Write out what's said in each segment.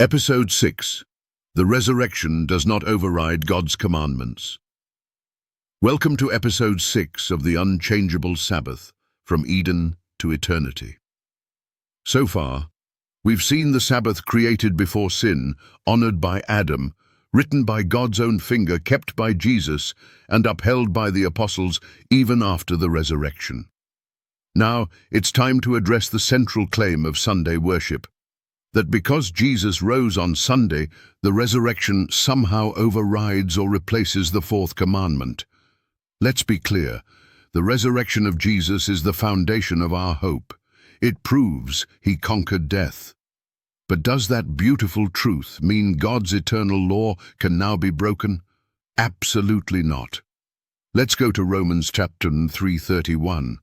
Episode 6. The Resurrection Does Not Override God's Commandments. Welcome to Episode 6 of the Unchangeable Sabbath, from Eden to Eternity. So far, we've seen the Sabbath created before sin, honored by Adam, written by God's own finger, kept by Jesus, and upheld by the apostles even after the resurrection. Now, it's time to address the central claim of Sunday worship, that because Jesus rose on Sunday, the resurrection somehow overrides or replaces the fourth commandment. Let's be clear, the resurrection of Jesus is the foundation of our hope. It proves he conquered death. But does that beautiful truth mean God's eternal law can now be broken? Absolutely not. Let's go to Romans chapter 3:31.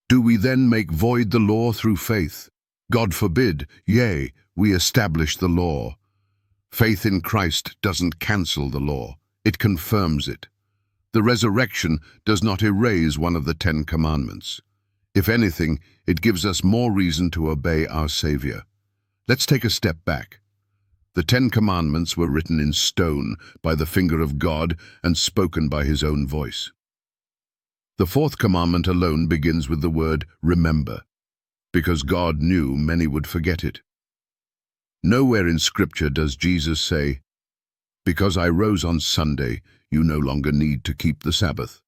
Do we then make void the law through faith? God forbid, yea, we establish the law. Faith in Christ doesn't cancel the law, it confirms it. The resurrection does not erase one of the 10 commandments. If anything, it gives us more reason to obey our Savior. Let's take a step back. The 10 commandments were written in stone by the finger of God and spoken by his own voice. The fourth commandment alone begins with the word remember, because God knew many would forget it. Nowhere in Scripture does Jesus say, "Because I rose on Sunday, you no longer need to keep the Sabbath."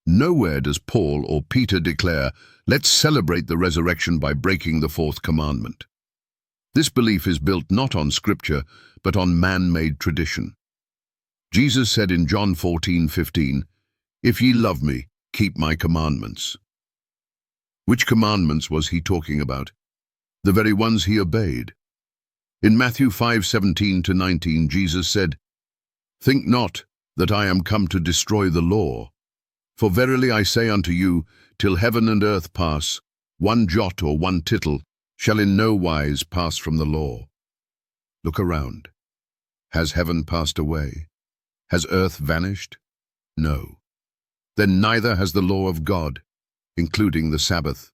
Nowhere does Paul or Peter declare, "Let's celebrate the resurrection by breaking the fourth commandment." This belief is built not on Scripture, but on man-made tradition. Jesus said in John 14:15, "If ye love me, keep my commandments." Which commandments was he talking about? The very ones he obeyed. In Matthew 5:17-19, Jesus said, "Think not that I am come to destroy the law. For verily I say unto you, till heaven and earth pass, one jot or one tittle shall in no wise pass from the law." Look around. Has heaven passed away? Has earth vanished? No. Then neither has the law of God, including the Sabbath.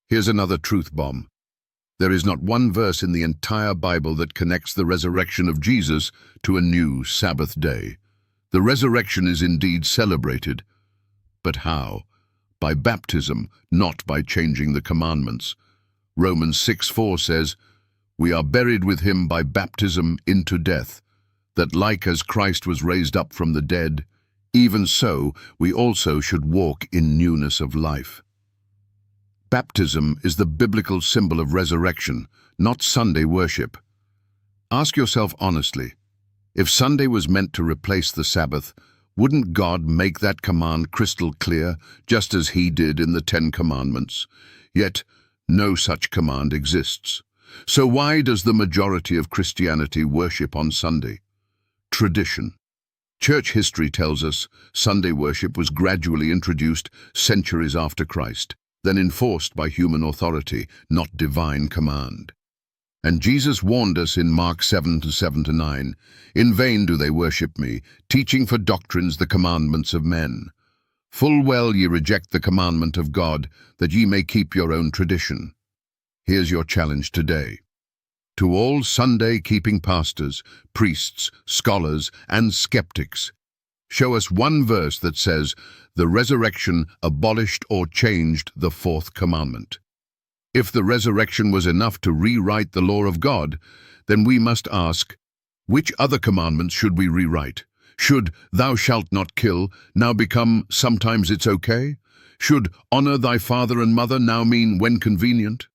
Here's another truth bomb. There is not one verse in the entire Bible that connects the resurrection of Jesus to a new Sabbath day. The resurrection is indeed celebrated. But how? By baptism, not by changing the commandments. Romans 6:4 says, "We are buried with him by baptism into death, that like as Christ was raised up from the dead, even so we also should walk in newness of life." Baptism is the biblical symbol of resurrection, not Sunday worship. Ask yourself honestly, if Sunday was meant to replace the Sabbath, wouldn't God make that command crystal clear, just as he did in the 10 commandments? Yet, no such command exists. So why does the majority of Christianity worship on Sunday? Tradition. Church history tells us Sunday worship was gradually introduced centuries after Christ, then enforced by human authority, not divine command. And Jesus warned us in Mark 7:7-9, "In vain do they worship me, teaching for doctrines the commandments of men. Full well ye reject the commandment of God, that ye may keep your own tradition." Here's your challenge today. To all Sunday-keeping pastors, priests, scholars, and skeptics, show us one verse that says the resurrection abolished or changed the fourth commandment. If the resurrection was enough to rewrite the law of God, then we must ask, which other commandments should we rewrite? Should "thou shalt not kill" now become "sometimes it's okay"? Should "honor thy father and mother" now mean "when convenient"?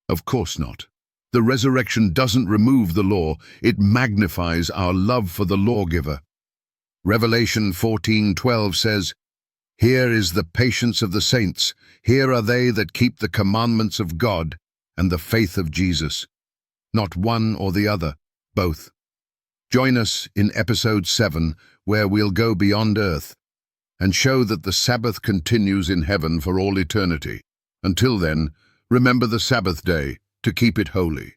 Of course not. The resurrection doesn't remove the law, it magnifies our love for the lawgiver. Revelation 14:12 says, "Here is the patience of the saints, here are they that keep the commandments of God and the faith of Jesus." Not one or the other, both. Join us in Episode 7, where we'll go beyond earth and show that the Sabbath continues in heaven for all eternity. Until then, remember the Sabbath day to keep it holy.